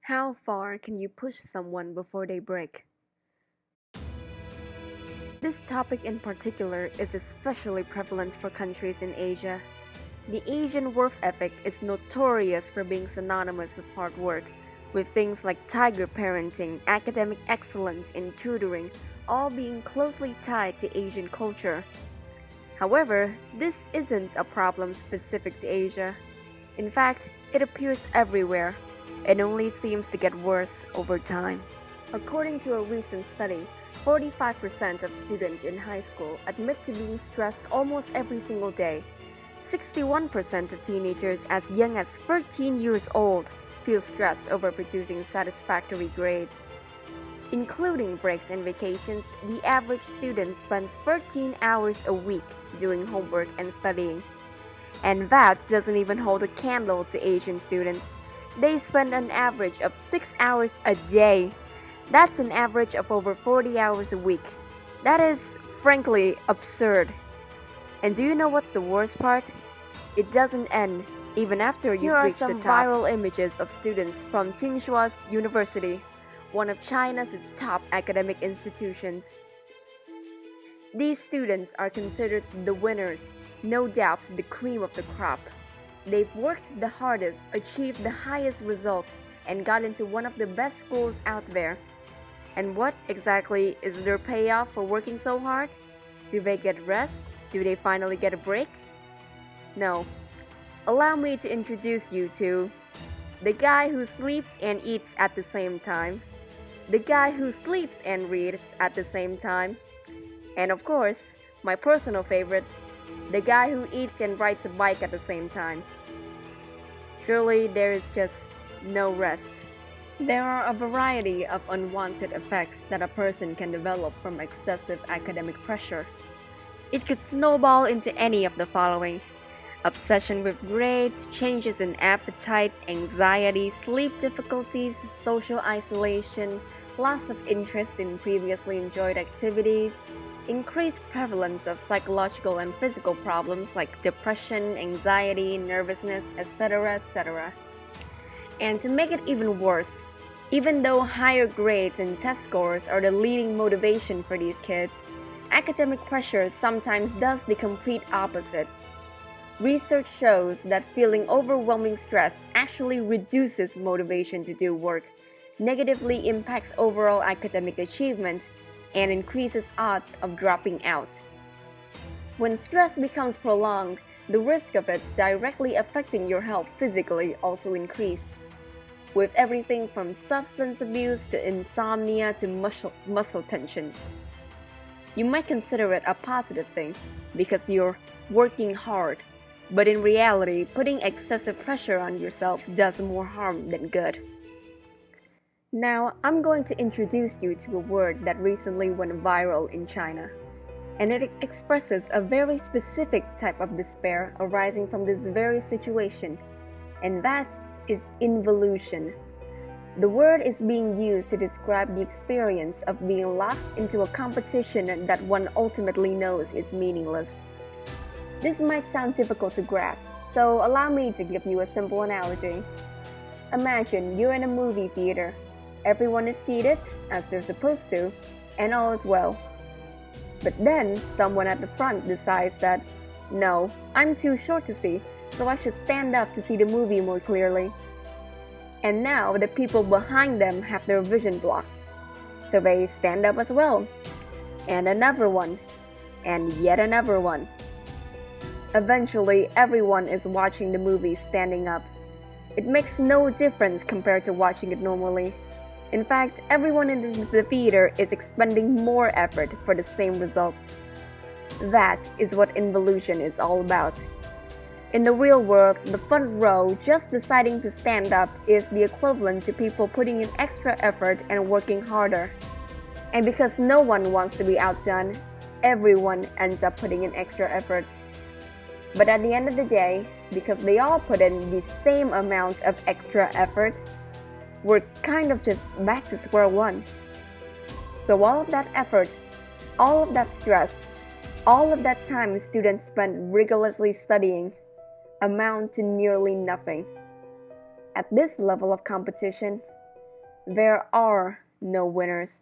How far can you push someone before they break? This topic in particular is especially prevalent for countries in Asia. The Asian work ethic is notorious for being synonymous with hard work, with things like tiger parenting, academic excellence, and tutoring all being closely tied to Asian culture. However, this isn't a problem specific to Asia. In fact, it appears everywhere and only seems to get worse over time. According to a recent study, 45% of students in high school admit to being stressed almost every single day. 61% of teenagers as young as 13 years old feel stressed over producing satisfactory grades. Including breaks and vacations, the average student spends 13 hours a week doing homework and studying. And that doesn't even hold a candle to Asian students. They spend an average of 6 hours a day. That's an average of over 40 hours a week. That is, frankly, absurd. And do you know what's the worst part? It doesn't end even after you reach the top. Here are some viral images of students from Tsinghua University, one of China's top academic institutions. These students are considered the winners, no doubt the cream of the crop. They've worked the hardest, achieved the highest results, and got into one of the best schools out there. And what exactly is their payoff for working so hard? Do they get rest? Do they finally get a break? No. Allow me to introduce you to the guy who sleeps and eats at the same time, the guy who sleeps and reads at the same time, and of course, my personal favorite, the guy who eats and rides a bike at the same time. Truly, there is just no rest. There are a variety of unwanted effects that a person can develop from excessive academic pressure. It could snowball into any of the following: obsession with grades, changes in appetite, anxiety, sleep difficulties, social isolation, loss of interest in previously enjoyed activities, increased prevalence of psychological and physical problems like depression, anxiety, nervousness, etc., etc. And to make it even worse, even though higher grades and test scores are the leading motivation for these kids, academic pressure sometimes does the complete opposite. Research shows that feeling overwhelming stress actually reduces motivation to do work, negatively impacts overall academic achievement, and increases odds of dropping out. When stress becomes prolonged, the risk of it directly affecting your health physically also increases, with everything from substance abuse to insomnia to muscle tensions. You might consider it a positive thing because you're working hard, but in reality, putting excessive pressure on yourself does more harm than good. Now, I'm going to introduce you to a word that recently went viral in China, and it expresses a very specific type of despair arising from this very situation, and that is involution. The word is being used to describe the experience of being locked into a competition that one ultimately knows is meaningless. This might sound difficult to grasp, so allow me to give you a simple analogy. Imagine you're in a movie theater. Everyone is seated, as they're supposed to, and all is well. But then, someone at the front decides that, no, I'm too short to see, so I should stand up to see the movie more clearly. And now the people behind them have their vision blocked, so they stand up as well. And another one, and yet another one. Eventually, everyone is watching the movie standing up. It makes no difference compared to watching it normally. In fact, everyone in the theater is expending more effort for the same results. That is what involution is all about. In the real world, the front row just deciding to stand up is the equivalent to people putting in extra effort and working harder. And because no one wants to be outdone, everyone ends up putting in extra effort. But at the end of the day, because they all put in the same amount of extra effort, we're kind of just back to square one. So all of that effort, all of that stress, all of that time students spend rigorously studying amount to nearly nothing. At this level of competition, There are no winners.